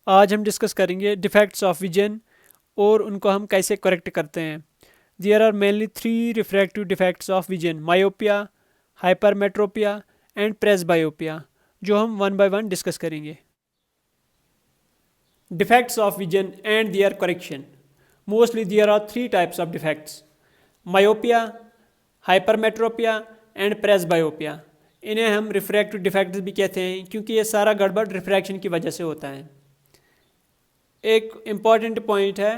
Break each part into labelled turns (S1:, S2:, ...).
S1: आज हम डिस्कस करेंगे डिफेक्ट्स ऑफ विजन और उनको हम कैसे करेक्ट करते हैं। There are mainly 3 refractive defects of vision: myopia, hypermetropia and presbyopia, जो हम वन बाय वन डिस्कस करेंगे। Defects of vision and their correction: mostly there are 3 types of defects: myopia, hypermetropia and presbyopia. इन्हें हम refractive defects भी कहते हैं क्योंकि ये सारा गड़बड़ रिफ्रैक्शन की वजह से होता है। एक इम्पॉर्टेंट पॉइंट है,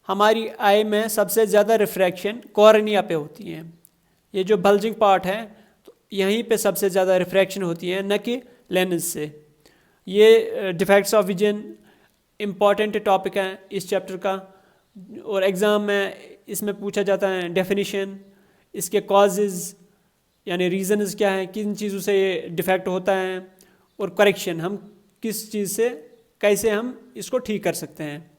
S1: हमारी आई में सबसे ज़्यादा रिफ्रैक्शन कॉर्निया पे होती है। ये जो बल्जिंग पार्ट है तो यहीं पे सबसे ज़्यादा रिफ्रैक्शन होती है, न कि लेंस से। ये defects of vision important topic है इस चैप्टर का, और एग्ज़ाम में इसमें पूछा जाता है डेफिनेशन, इसके कॉजेज़ यानी रीज़न्स क्या हैं, किन चीज़ों से ये डिफेक्ट होता है, और करेक्शन हम किस चीज़ से कैसे हम इसको ठीक कर सकते हैं।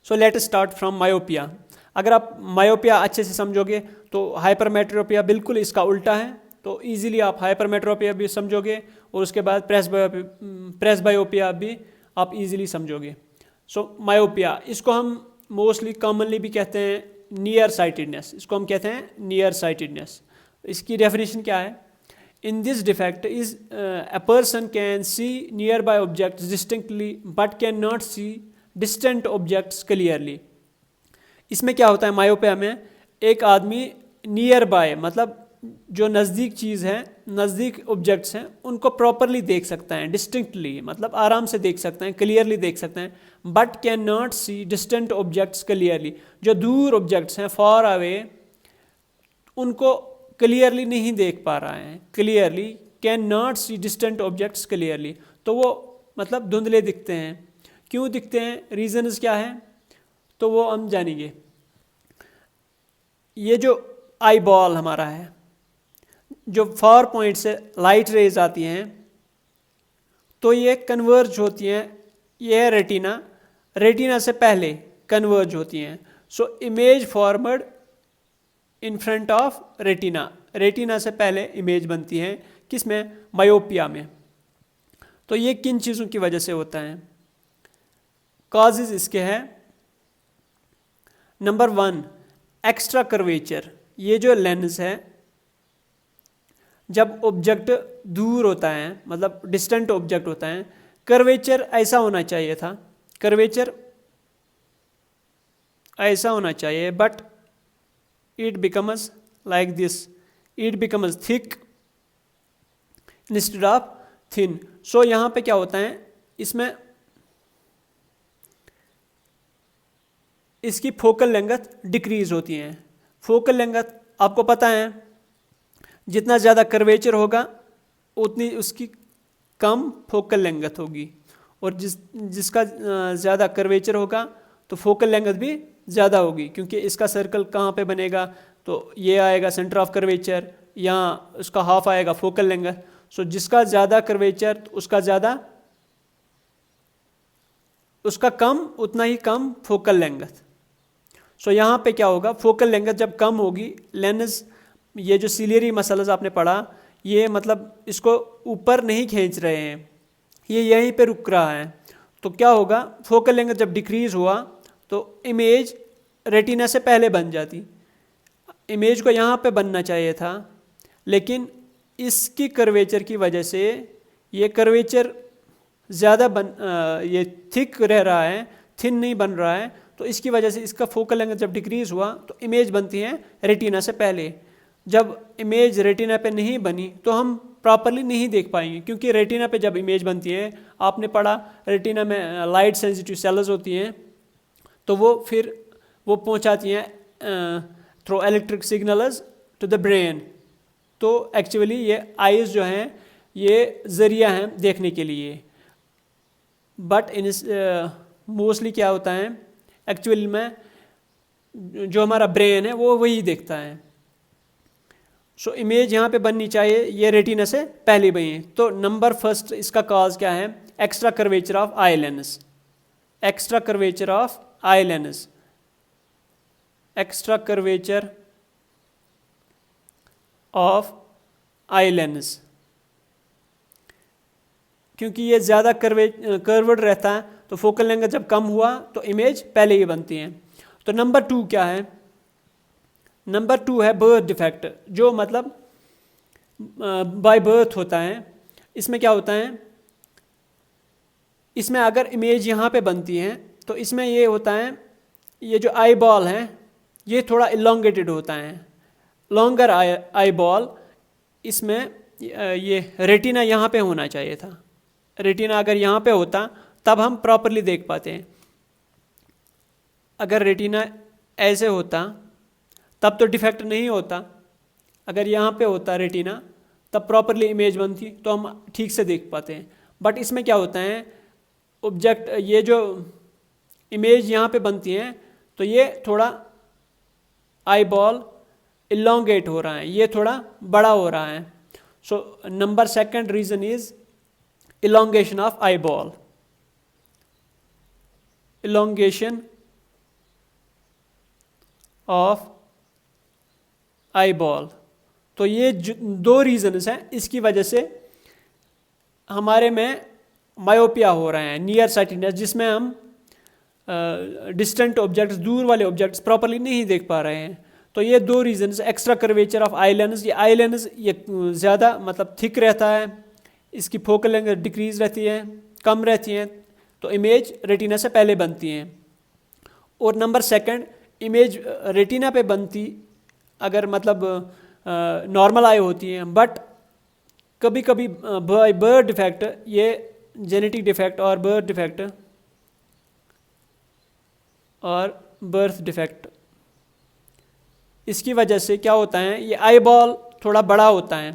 S1: So let start from myopia. अगर आप मायोपिया अच्छे से समझोगे तो हाइपरमेट्रोपिया बिल्कुल इसका उल्टा है, तो इजीली आप हाइपरमेट्रोपिया भी समझोगे और उसके बाद प्रेसबायोपिया भी आप इजीली समझोगे। सो मायोपिया, इसको हम मोस्टली कॉमनली भी कहते हैं नियर साइटेडनेस, इसको हम कहते हैं नियर साइटेडनेस। इसकी डेफिनेशन क्या है? In this defect is a person can see nearby objects distinctly but cannot see distant objects clearly. इसमें क्या होता है मायोपिया में, एक आदमी नियर बाय मतलब जो नज़दीक चीज़ है, नज़दीक ऑब्जेक्ट्स हैं, उनको प्रॉपरली देख सकता है, डिस्टिंक्टली मतलब आराम से देख सकते हैं, क्लियरली देख सकते हैं, but can not see distant objects clearly. जो दूर ऑब्जेक्ट्स हैं, फॉर अवे, उनको क्लियरली नहीं देख पा रहा है, clearly can not see distant objects clearly, तो वो मतलब धुंधले दिखते हैं। क्यों दिखते हैं, रीजंस क्या है, तो वो हम जानेंगे। ये जो आई बॉल हमारा है, जो फार पॉइंट से लाइट रेज आती हैं तो ये कन्वर्ज होती हैं, ये है रेटिना, रेटिना से पहले कन्वर्ज होती हैं। So image forward in front of retina, retina से पहले इमेज बनती है, किसमें, मायोपिया में। तो ये किन चीज़ों की वजह से होता है? कॉजेज इसके हैं, नंबर 1 एक्स्ट्रा कर्वेचर। ये जो लेंस है, जब ऑब्जेक्ट दूर होता है मतलब डिस्टेंट ऑब्जेक्ट होता है, कर्वेचर ऐसा होना चाहिए था, कर्वेचर ऐसा होना चाहिए, but it becomes like this, it becomes thick instead of thin. So यहाँ पे क्या होता है, इसमें इसकी फोकल लेंथ डिक्रीज होती है। फोकल लेंथ आपको पता है, जितना ज़्यादा कर्वेचर होगा उतनी उसकी कम फोकल लेंथ होगी, और जिसका ज़्यादा कर्वेचर होगा तो फोकल लेंथ भी ज़्यादा होगी, क्योंकि इसका सर्कल कहाँ पे बनेगा, तो ये आएगा सेंटर ऑफ कर्वेचर, यहाँ उसका हाफ आएगा फोकल लेंथ। सो जिसका ज़्यादा कर्वेचर उसका ज़्यादा, उसका कम उतना ही कम फोकल लेंथ। सो यहाँ पे क्या होगा, फोकल लेंथ जब कम होगी, लेंस, ये जो सिलियरी मसल्स आपने पढ़ा, ये मतलब इसको ऊपर नहीं खींच रहे हैं, ये यहीं पे रुक रहा है। तो क्या होगा, फोकल लेंथ जब डिक्रीज हुआ तो इमेज रेटिना से पहले बन जाती, इमेज को यहाँ पे बनना चाहिए था, लेकिन इसकी कर्वेचर की वजह से ये कर्वेचर ज़्यादा ये थिक रह रहा है, थिन नहीं बन रहा है, तो इसकी वजह से इसका फोकल लेंथ जब डिक्रीज हुआ तो इमेज बनती है रेटिना से पहले। जब इमेज रेटिना पे नहीं बनी तो हम प्रॉपरली नहीं देख पाएंगे, क्योंकि रेटिना पे जब इमेज बनती है, आपने पढ़ा रेटिना में लाइट सेंसिटिव सेल्स होती हैं, तो वो फिर वो पहुंचाती हैं through electric signals to the brain. तो एक्चुअली ये आइज़ जो हैं ये ज़रिया हैं देखने के लिए, बट इन मोस्टली क्या होता है, एक्चुअली में जो हमारा ब्रेन है वो वही देखता है। सो इमेज यहाँ पे बननी चाहिए, ये रेटिना से पहले बनी। तो नंबर फर्स्ट इसका कॉज क्या है, extra curvature of eye lens, extra curvature of eye lens, extra curvature of eye lens. क्योंकि ये ज़्यादा कर्व्ड रहता है तो फोकल लेंथ जब कम हुआ तो इमेज पहले ही बनती है। तो नंबर 2 क्या है? नंबर 2 है बर्थ डिफेक्ट, जो मतलब बाय बर्थ होता है। इसमें क्या होता है, इसमें अगर इमेज यहाँ पे बनती है तो इसमें ये होता है, ये जो आई बॉल है ये थोड़ा इलोंगेटेड होता है, लॉन्गर आई बॉल। इसमें ये रेटिना यहाँ पे होना चाहिए था। रेटिना अगर यहाँ पे होता तब हम प्रॉपरली देख पाते हैं। अगर रेटिना ऐसे होता तब तो डिफेक्ट नहीं होता। अगर यहाँ पे होता रेटिना तब प्रॉपरली इमेज बनती तो हम ठीक से देख पाते हैं। बट इसमें क्या होता है, ऑब्जेक्ट ये जो इमेज यहाँ पे बनती है तो ये थोड़ा आई बॉल इलोंगेट हो रहा है, ये थोड़ा बड़ा हो रहा है। So number 2 reason is elongation of eyeball, elongation of eyeball। तो ये 2 रीजन्स हैं, इसकी वजह से हमारे में मायोपिया हो रहे हैं, नियर साइटेडनेस, जिसमें हम डिस्टेंट ऑब्जेक्ट्स, दूर वाले ऑब्जेक्ट्स प्रॉपरली नहीं देख पा रहे हैं। तो ये 2 reasons, extra curvature of eye lens, ये आई लेंस ये ज़्यादा मतलब थिक रहता है, इसकी फोकल लेंथ डिक्रीज रहती है, कम रहती है, तो इमेज रेटिना से पहले बनती हैं। और नंबर 2 इमेज रेटिना पे बनती अगर मतलब नॉर्मल आई होती है, बट कभी कभी बर्थ डिफेक्ट, ये जेनेटिक डिफेक्ट और बर्थ डिफेक्ट, इसकी वजह से क्या होता है, ये आई बॉल थोड़ा बड़ा होता है।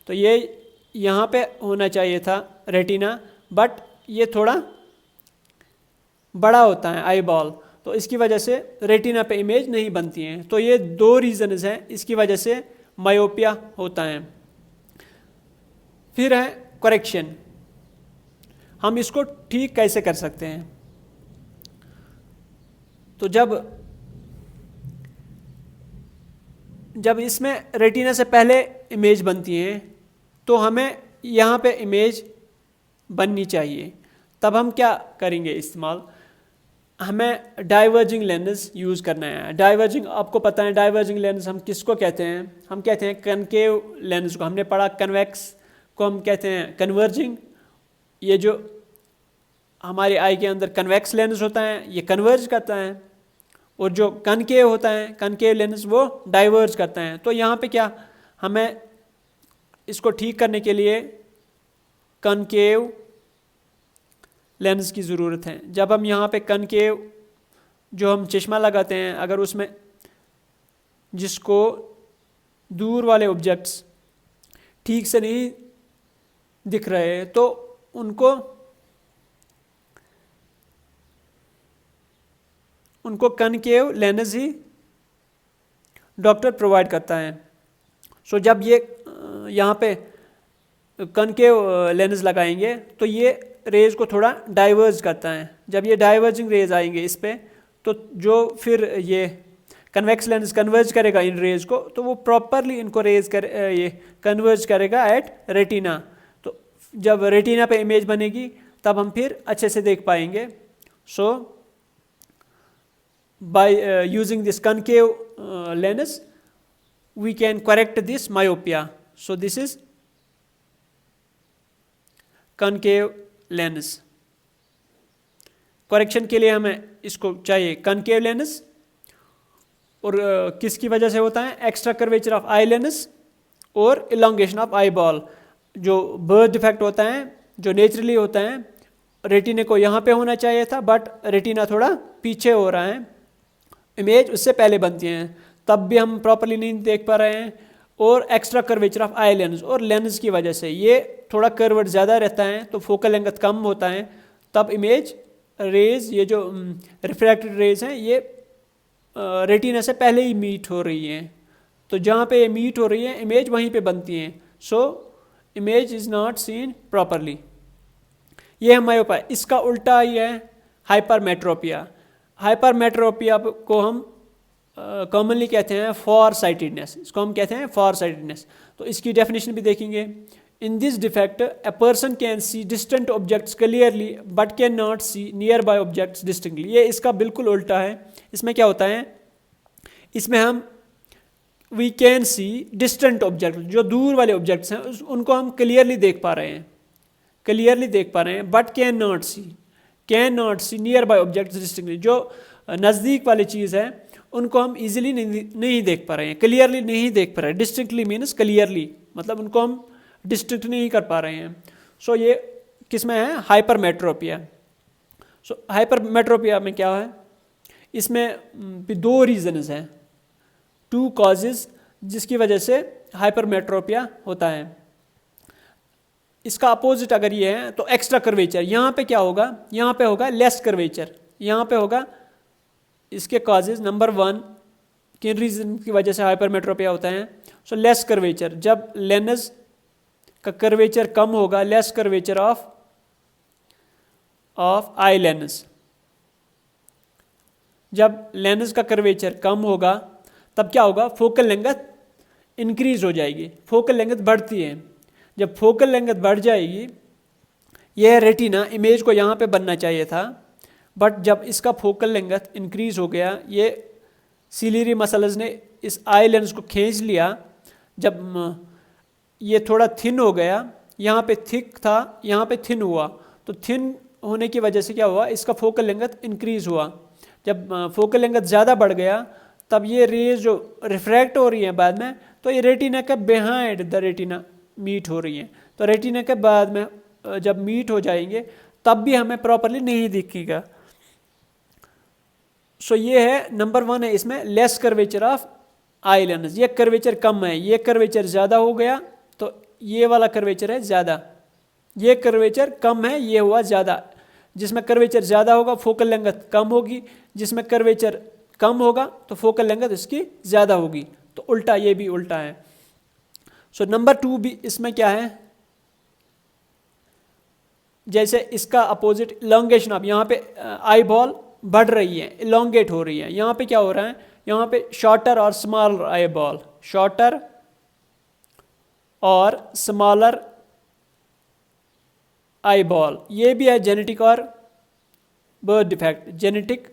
S1: तो ये यहाँ पे होना चाहिए था रेटिना, बट ये थोड़ा बड़ा होता है आई बॉल, तो इसकी वजह से रेटिना पे इमेज नहीं बनती हैं। तो ये 2 रीजन्स हैं, इसकी वजह से मायोपिया होता है। फिर है करेक्शन, हम इसको ठीक कैसे कर सकते हैं। तो जब इसमें रेटिना से पहले इमेज बनती है तो हमें यहाँ पे इमेज बननी चाहिए। तब हम क्या करेंगे इस्तेमाल, हमें डाइवर्जिंग लेंस यूज़ करना है। डाइवर्जिंग, आपको पता है डाइवर्जिंग लेंस हम किसको कहते हैं, हम कहते हैं कनकेव लेंस को। हमने पढ़ा कन्वेक्स को हम कहते हैं कन्वर्जिंग। ये जो हमारे आई के अंदर कन्वेक्स लेंस होता है ये कन्वर्ज करता है, और जो कनकेव होता है, कनकेव लेंस, वो डाइवर्ज करता है। तो यहाँ पे क्या, हमें इसको ठीक करने के लिए कनकेव लेंस की ज़रूरत है। जब हम यहाँ पे कनकेव, जो हम चश्मा लगाते हैं, अगर उसमें जिसको दूर वाले ऑब्जेक्ट्स ठीक से नहीं दिख रहे तो उनको कनकेव लेंस ही डॉक्टर प्रोवाइड करता है। सो जब ये यहाँ पे कनकेव लेंस लगाएंगे तो ये रेज को थोड़ा डाइवर्ज करता है। जब ये डाइवर्जिंग रेज आएंगे इस पे, तो जो फिर ये कन्वेक्स लेंस कन्वर्ज करेगा इन रेज को, तो वो प्रॉपरली इनको ये कन्वर्ज करेगा एट रेटिना। तो जब रेटिना पे इमेज बनेगी तब हम फिर अच्छे से देख पाएंगे। So by using this concave lens we can correct this myopia. So this is concave lens. Correction के लिए हमें इसको चाहिए कनकेव लेंस, और किसकी वजह से होता है, extra curvature of eye lens और इलोंगेशन ऑफ आई बॉल। जो बर्थ डिफेक्ट होता है, जो नेचुरली होता है, रेटिना को यहाँ पे होना चाहिए था, बट रेटिना थोड़ा पीछे हो रहा है, इमेज उससे पहले बनती हैं, तब भी हम प्रॉपरली नहीं देख पा रहे हैं। और extra curvature of eye lens, और लेंस की वजह से ये थोड़ा कर्व्ड ज़्यादा रहता है तो फोकल लेंथ कम होता है, तब इमेज रेज, ये जो रिफ्रैक्टेड रेज हैं, ये रेटिना से पहले ही मीट हो रही हैं। तो जहाँ पे ये मीट हो रही है इमेज वहीं पे बनती हैं। So image is not seen properly. ये है मायोपिया। इसका उल्टा ही है हाइपरमेट्रोपिया। हाइपरमेट्रोपिया को हम कॉमनली कहते हैं फॉर साइटेडनेस, इसको हम कहते हैं फॉर साइटेडनेस। तो इसकी डेफिनेशन भी देखेंगे। In this defect, a person can see distant objects clearly but cannot see nearby objects distinctly. ये इसका बिल्कुल उल्टा है. इसमें क्या होता है, इसमें हम we can see distant objects, जो दूर वाले objects हैं उनको हम clearly देख पा रहे हैं, but cannot see nearby objects distinctly. जो नज़दीक वाली चीज़ है उनको हम easily नहीं देख पा रहे हैं, clearly नहीं देख पा रहे हैं. Distinctly means clearly, मतलब उनको हम डिस्ट्रिक्ट नहीं कर पा रहे हैं. सो ये किस में है, हाइपरमेट्रोपिया. सो हाइपरमेट्रोपिया में क्या है, इसमें भी दो रीजंस हैं, 2 कॉजेज जिसकी वजह से हाइपरमेट्रोपिया होता है. इसका अपोजिट अगर ये है तो एक्स्ट्रा कर्वेचर. यहाँ पे क्या होगा, यहाँ पे होगा लेस कर्वेचर. यहाँ पे होगा इसके कॉजेज नंबर 1 किन रीजन की वजह से हाइपरमेट्रोपिया होता है. सो लेस कर्वेचर, जब लेंस का कर्वेचर कम होगा, less curvature of eye lens. जब लेंस का कर्वेचर कम होगा तब क्या होगा, फोकल लेंथ इंक्रीज हो जाएगी, फोकल लेंथ बढ़ती है. जब फोकल लेंथ बढ़ जाएगी, यह रेटिना इमेज को यहाँ पे बनना चाहिए था, बट जब इसका फोकल लेंथ इंक्रीज हो गया, ये सिलियरी मसल्स ने इस आई लेंस को खींच लिया. जब ये थोड़ा थिन हो गया, यहाँ पे थिक था, यहाँ पे थिन हुआ, तो थिन होने की वजह से क्या हुआ, इसका फोकल लेंथ इंक्रीज हुआ. जब फोकल लेंथ ज़्यादा बढ़ गया तब ये रेज जो रिफ्रैक्ट हो रही हैं बाद में, तो ये रेटिना के बिहाइंड द रेटिना मीट हो रही हैं. तो रेटिना के बाद में जब मीट हो जाएंगे तब भी हमें प्रॉपरली नहीं दिखेगा. सो ये है नंबर 1 है इसमें less curvature of eye lens. ये कर्वेचर कम है, ये कर्वेचर ज़्यादा हो गया तो ये वाला कर्वेचर है ज़्यादा, ये कर्वेचर कम है, ये हुआ ज़्यादा. जिसमें कर्वेचर ज़्यादा होगा फोकल लेंथ कम होगी, जिसमें कर्वेचर कम होगा तो फोकल लेंथ इसकी ज़्यादा होगी. तो उल्टा, ये भी उल्टा है. सो नंबर 2 भी इसमें क्या है, जैसे इसका अपोजिट इलोंगेशन ऑफ, यहाँ पे आई बॉल बढ़ रही है, इलोंगेट हो रही है. यहाँ पे क्या हो रहा है, यहाँ पे शॉर्टर और स्मॉलर आई बॉल, शॉर्टर और स्मॉलर आई बॉल. ये भी है जेनेटिक और बर्थ डिफेक्ट, जेनेटिक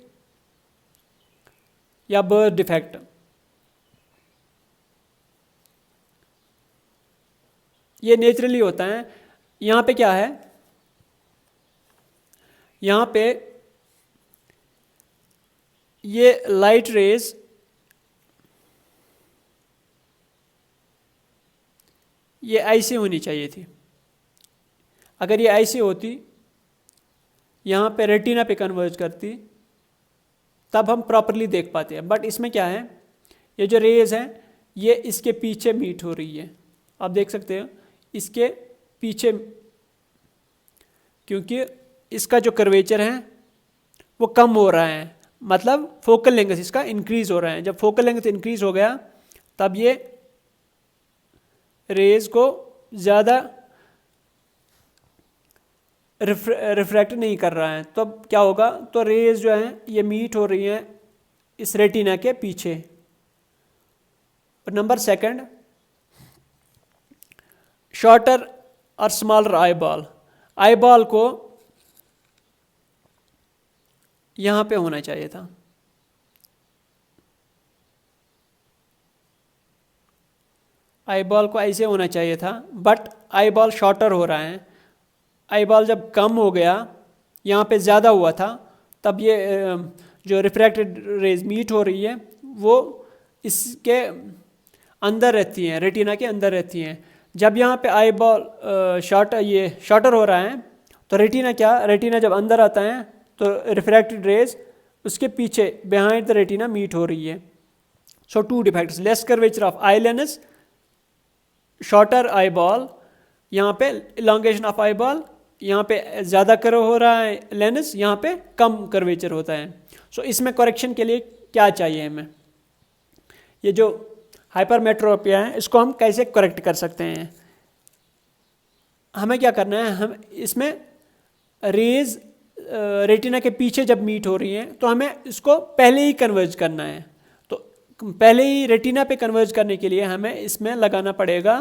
S1: या बर्थ डिफेक्ट. ये नेचुरली होता है. यहाँ पे क्या है, यहाँ पे ये लाइट रेज ये ऐसी होनी चाहिए थी. अगर ये ऐसी होती, यहाँ पे रेटिना पे कन्वर्ज करती, तब हम प्रॉपरली देख पाते हैं. बट इसमें क्या है, ये जो रेज हैं ये इसके पीछे मीट हो रही है. आप देख सकते हो इसके पीछे, क्योंकि इसका जो कर्वेचर है वो कम हो रहा है, मतलब फोकल लेंथ इसका इंक्रीज हो रहा है. जब फोकल लेंथ इंक्रीज हो गया तब ये रेज को ज़्यादा रिफ्रैक्ट नहीं कर रहा है. तो अब क्या होगा, तो रेज जो है ये मीट हो रही हैं इस रेटिना के पीछे. और नंबर 2 शॉर्टर और स्मॉलर आई बॉल को यहाँ पे होना चाहिए था. आई बॉल को ऐसे होना चाहिए था, बट आई बॉल शॉर्टर हो रहा है. आई बॉल जब कम हो गया, यहाँ पे ज़्यादा हुआ था, तब ये जो रिफ्रैक्टेड रेज मीट हो रही है वो इसके अंदर रहती हैं, रेटिना के अंदर रहती हैं. जब यहाँ पे आई बॉल शॉर्टर हो रहा है तो रेटिना जब अंदर आता है तो रिफ्रैक्टेड रेज उसके पीछे बिहाइंड द रेटिना मीट हो रही है. सो 2 defects, less curvature of eye lens, shorter eye ball, यहाँ पे इलोंगेशन ऑफ आई बॉल, यहाँ पे ज़्यादा कर्व हो रहा है लेंस, यहाँ पे कम कर्वेचर होता है. सो इसमें करेक्शन के लिए क्या चाहिए हमें, ये जो हाइपरमेट्रोपिया है इसको हम कैसे करेक्ट कर सकते हैं. हमें क्या करना है, हम इसमें रेज रेटिना के पीछे जब मीट हो रही हैं तो हमें इसको पहले ही कन्वर्ज करना है. तो पहले ही रेटिना पे कन्वर्ज करने के लिए हमें इसमें लगाना पड़ेगा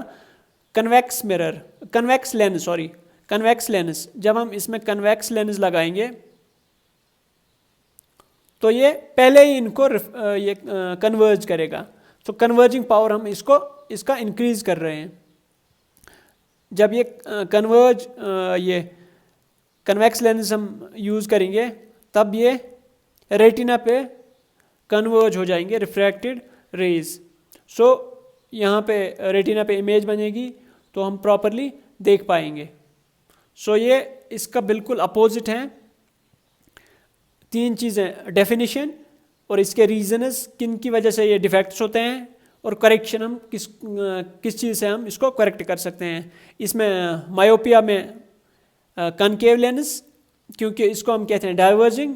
S1: convex mirror, convex lens, sorry convex lens, जब हम इसमें कन्वेक्स लेंस लगाएंगे तो ये पहले ही इनको ये कन्वर्ज करेगा। तो कन्वर्जिंग पावर हम इसका इंक्रीज कर रहे हैं। जब ये ये कन्वेक्स लेंस हम यूज़ करेंगे तब ये रेटिना पे कन्वर्ज हो जाएंगे रिफ्रैक्टेड रेज। सो यहाँ पे रेटिना पे इमेज बनेगी तो हम प्रॉपरली देख पाएंगे। सो ये इसका बिल्कुल अपोजिट है। तीन चीज़ें, डेफिनेशन और इसके रीजनस किन की वजह से ये डिफेक्ट्स होते हैं, और करेक्शन हम किस चीज़ से हम इसको करेक्ट कर सकते हैं। इसमें मायोपिया में कनकेव लेंस, क्योंकि इसको हम कहते हैं डाइवर्जिंग,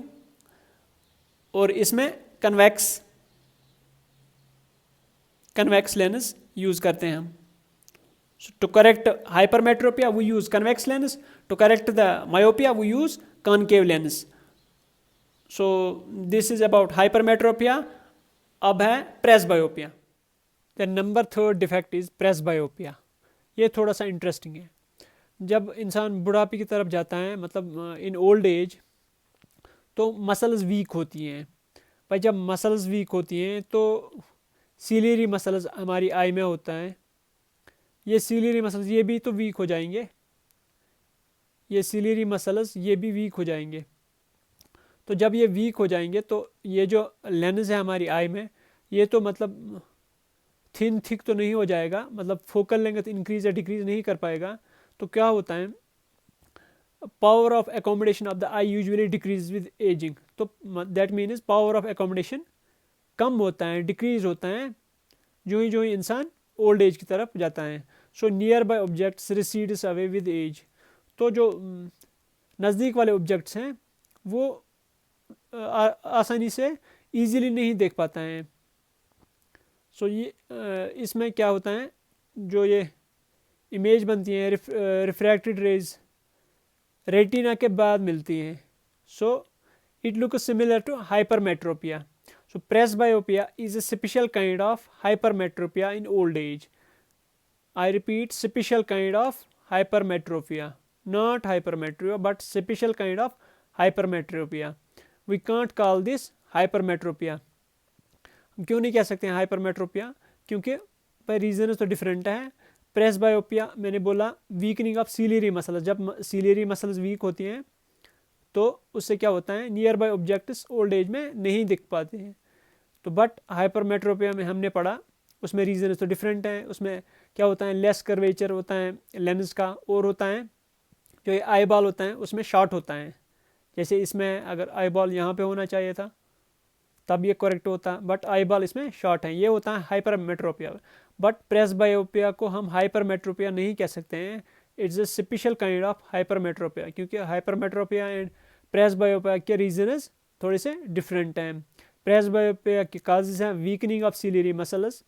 S1: और इसमें कन्वेक्स लेंस यूज़ करते हैं हम। To correct hypermetropia we use convex lens, to correct the myopia we use concave lens. So this is about hypermetropia. अब है presbyopia. The number third defect is presbyopia. ये थोड़ा सा इंटरेस्टिंग है। जब इंसान बुढ़ापे की तरफ जाता है, मतलब इन ओल्ड एज, तो मसल्स वीक होती हैं। भाई जब मसल्स वीक होती हैं तो सीलियरी मसल्स हमारी आई में होता है, ये सीलियरी मसल्स ये भी तो वीक हो जाएंगे, ये सीलियरी मसल्स ये भी वीक हो जाएंगे। तो जब ये वीक हो जाएंगे तो ये जो लेंस है हमारी आई में, ये तो मतलब थिक तो नहीं हो जाएगा, मतलब फोकल लेंथ इंक्रीज या डिक्रीज नहीं कर पाएगा। तो क्या होता है, power of accommodation of the eye usually decrease with ageing. तो that means power of accommodation कम होता है, डिक्रीज होता है जो ही इंसान ओल्ड एज की तरफ जाता है। So nearby objects recedes away with age. तो जो नज़दीक वाले ऑब्जेक्ट्स हैं वो आसानी से इजीली नहीं देख पाता है। सो ये इसमें क्या होता है, जो ये इमेज बनती है रिफ्रैक्टेड रेज रेटिना के बाद मिलती हैं। So it look similar to hypermetropia. So presbyopia is a special kind of hypermetropia in old age. I repeat, special kind of hypermetropia, not hypermetropia, but special kind of hypermetropia. We can't call this hypermetropia. हम क्यों नहीं कह सकते हैं hypermetropia? क्योंकि भाई reason तो different है। प्रेसबायोपिया मैंने बोला वीकनिंग ऑफ सीलियरी मसल्स, जब सीलियरी मसल्स वीक होती हैं तो उससे क्या होता है, near by objects old age में नहीं दिख पाते हैं। तो बट हाइपरमेट्रोपिया में हमने पढ़ा उसमें रीजन तो डिफरेंट है। उसमें क्या होता है, लेस कर्वेचर होता है लेंस का, और होता है जो ये आई बॉल होता है उसमें शॉर्ट होता है। जैसे इसमें अगर आई बॉल यहाँ पे होना चाहिए था तब ये करेक्ट होता, बट आई बॉल इसमें शॉर्ट है, ये होता है हाइपरमेट्रोपिया। बट प्रेसबायोपिया को हम हाइपरमेट्रोपिया नहीं कह सकते हैं, it's a special kind of hypermetropia, क्योंकि हाइपरमेट्रोपिया एंड प्रेसबायोपिया के रीजनस थोड़े से डिफरेंट हैं। प्रेसबायोपिया के काजेज हैं वीकनिंग ऑफ सीलियरी मसल्स,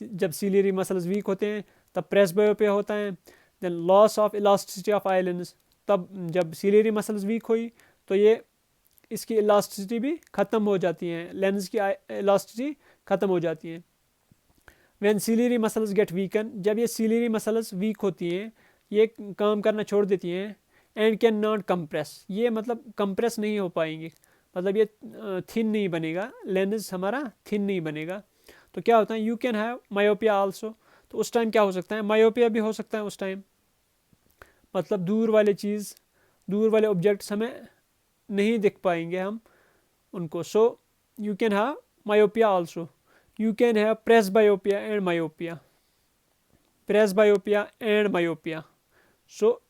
S1: जब सीलियरी मसल्स वीक होते हैं तब प्रेसबायोपिया होता है। Then loss of elasticity of eye lens, तब जब सीलियरी मसल्स वीक हुई तो ये इसकी इलास्टिसिटी भी ख़त्म हो जाती हैं, लेंस की इलास्टिसिटी ख़त्म हो जाती है। When ciliary muscles get weaken, जब ये सीलियरी मसल्स वीक होती हैं, ये काम करना छोड़ देती हैं, एंड कैन नॉट कंप्रेस, ये मतलब कंप्रेस नहीं हो पाएंगी, मतलब ये थिन नहीं बनेगा, लेंस हमारा थिन नहीं बनेगा। तो क्या होता है, you can have myopia also. तो उस टाइम क्या हो सकता है, मायोपिया भी हो सकता है उस टाइम, मतलब दूर वाले ऑब्जेक्ट्स हमें नहीं दिख पाएंगे हम उनको। So you can have myopia also. You can have presbyopia and myopia, presbyopia and myopia. So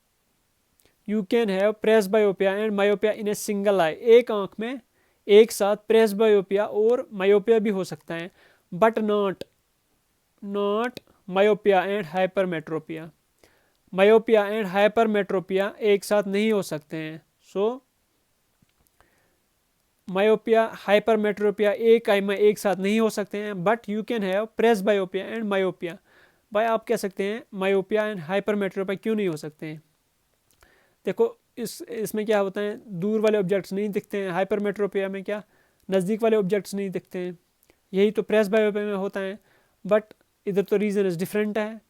S1: you can have presbyopia and myopia in a single eye, एक आँख में एक साथ प्रेसबायोपिया और मायोपिया भी हो सकता है, but not myopia and hypermetropia. Myopia and hypermetropia एक साथ नहीं हो सकते हैं। सो मायोपिया हाइपरमेट्रोपिया एक आई में एक साथ नहीं हो सकते हैं, but you can have presbyopia and myopia. भाई आप कह सकते हैं मायोपिया एंड हाइपरमेट्रोपिया क्यों नहीं हो सकते हैं। देखो इसमें क्या होता है, दूर वाले ऑब्जेक्ट्स नहीं दिखते हैं, हाइपरमेट्रोपिया में क्या नज़दीक वाले ऑब्जेक्ट्स नहीं दिखते हैं, यही तो प्रेसबायोपिया में होता है, बट इधर तो रीज़न इज़ डिफरेंट है।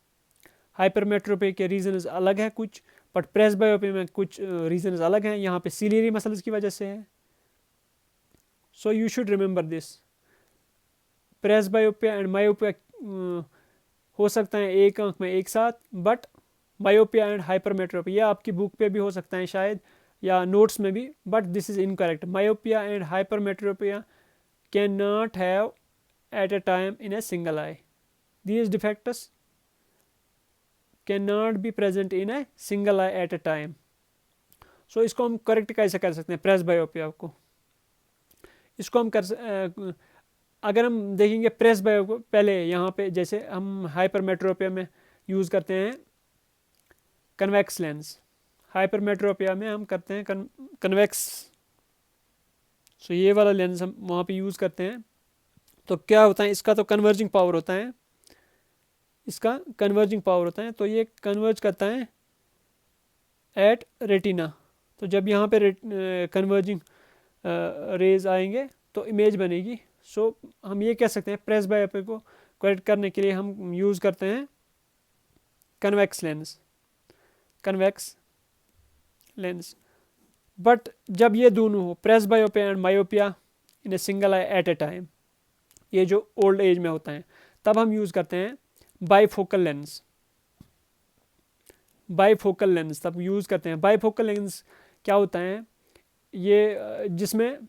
S1: हाइपरमेट्रोपिया के रीजंस अलग है कुछ, बट प्रेसबायोपिया में कुछ रीजंस अलग हैं, यहाँ पे सिलियरी मसल्स की वजह से है। So you should remember this. Presbyopia and myopia हो सकता है एक आंख में एक साथ, बट मायोपिया एंड हाइपरमेट्रोपिया आपकी बुक पे भी हो सकता है शायद, या नोट्स में भी, but this is incorrect. Myopia and hypermetropia can not have at a time in a single I. These defects cannot be present in a single eye at a time. So इसको हम correct कैसे कर सकते हैं presbyopia को? इसको हम अगर हम देखेंगे प्रेसबायोपिया, पहले यहाँ पे जैसे हम हाइपरमेट्रोपिया में यूज़ करते हैं कन्वेक्स लेंस, हाइपरमेट्रोपिया में हम करते हैं कन्वेक्स। सो ये वाला लेंस हम वहाँ पे यूज़ करते हैं। तो क्या होता है, इसका तो कन्वर्जिंग पावर होता है, इसका कन्वर्जिंग पावर होता है, तो ये कन्वर्ज करता है एट रेटिना। तो जब यहाँ पे कन्वर्जिंग रेज आएंगे तो इमेज बनेगी। सो हम ये कह सकते हैं प्रेसबायोपिया को करेक्ट करने के लिए हम यूज़ करते हैं convex lens, convex lens. But जब ये दोनों हो, presbyopia and myopia in a single eye at a time, ये जो ओल्ड एज में होता है, तब हम यूज़ करते हैं बाईफोकल लेंस। बाईफोकल लेंस तब यूज़ करते हैं। बाईफोकल लेंस क्या होता है, ये जिसमें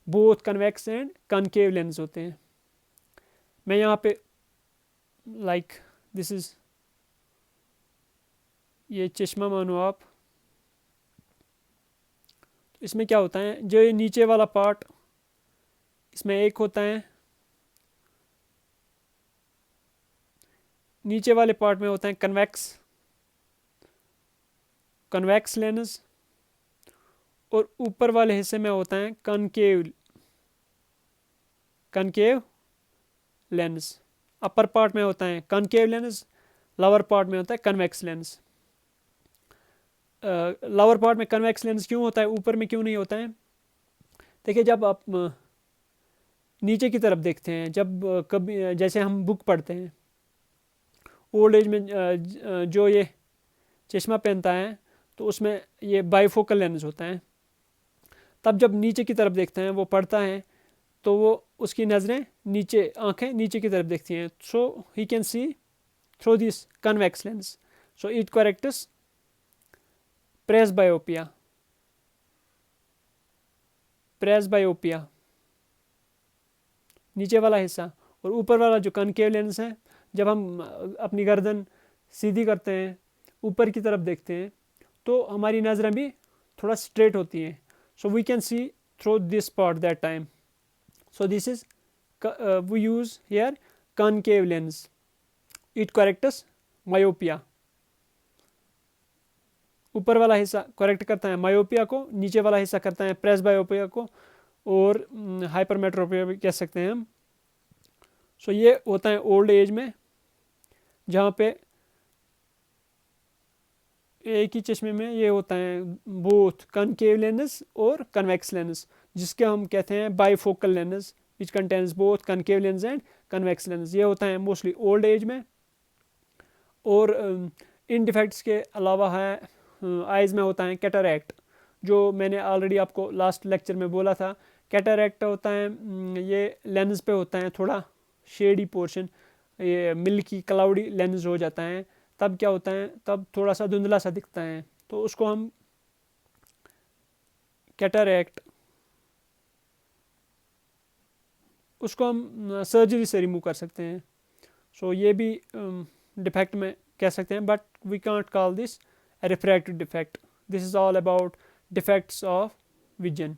S1: both convex and concave lens होते हैं। मैं यहाँ पे लाइक दिस इज, ये चश्मा मानो आप। इसमें क्या होता है, जो ये नीचे वाला पार्ट, इसमें एक होता है, नीचे वाले पार्ट में होता है कन्वेक्स लेंस, और ऊपर वाले हिस्से में होता है कनकेव लेंस। अपर पार्ट में होता है कनकेव लेंस, लोअर पार्ट में होता है कन्वेक्स लेंस। लोअर पार्ट में कन्वेक्स लेंस क्यों होता है, ऊपर में क्यों नहीं होता है? देखिए, जब आप नीचे की तरफ देखते हैं, जब कभी जैसे हम बुक पढ़ते हैं, ओल्ड एज में जो ये चश्मा पहनता है तो उसमें ये बाईफोकल लेंस होता है। तब जब नीचे की तरफ देखते हैं, वो पढ़ता है, तो वो उसकी नज़रें नीचे, आंखें नीचे की तरफ देखती हैं। So he can see through this convex lens. So it corrects presbyopia. Presbyopia नीचे वाला हिस्सा, और ऊपर वाला जो कनकेव लेंस है, जब हम अपनी गर्दन सीधी करते हैं, ऊपर की तरफ देखते हैं, तो हमारी नज़रें भी थोड़ा स्ट्रेट होती हैं। So we can see through this part that time. So this is we use here concave lens. It corrects myopia. ऊपर वाला हिस्सा करेक्ट करता है मायोपिया को, नीचे वाला हिस्सा करता है प्रेसबायोपिया को, और हाइपरमेट्रोपिया भी कह सकते हैं हम। सो ये होता है ओल्ड एज में, जहाँ पे एक ही चश्मे में ये होता है बोथ कनकेव लेंस और कन्वेक्स लेंस, जिसके हम कहते हैं bifocal lens, which contains both concave lens and convex lens. ये होता है मोस्टली ओल्ड एज में। और इन डिफेक्ट्स के अलावा है आइज़ में होता है कैटरैक्ट, जो मैंने ऑलरेडी आपको लास्ट लेक्चर में बोला था। कैटरैक्ट होता है, ये लेंस पे होता है थोड़ा शेडी पोर्शन, ये मिल्की क्लाउडी लेंस हो जाता है। तब क्या होता है, तब थोड़ा सा धुंधला सा दिखता है, तो उसको हम कैटरैक्ट, उसको हम सर्जरी से रिमूव कर सकते हैं। सो ये भी डिफेक्ट में कह सकते हैं, but we can't call this a refractive defect. This is all about defects of vision.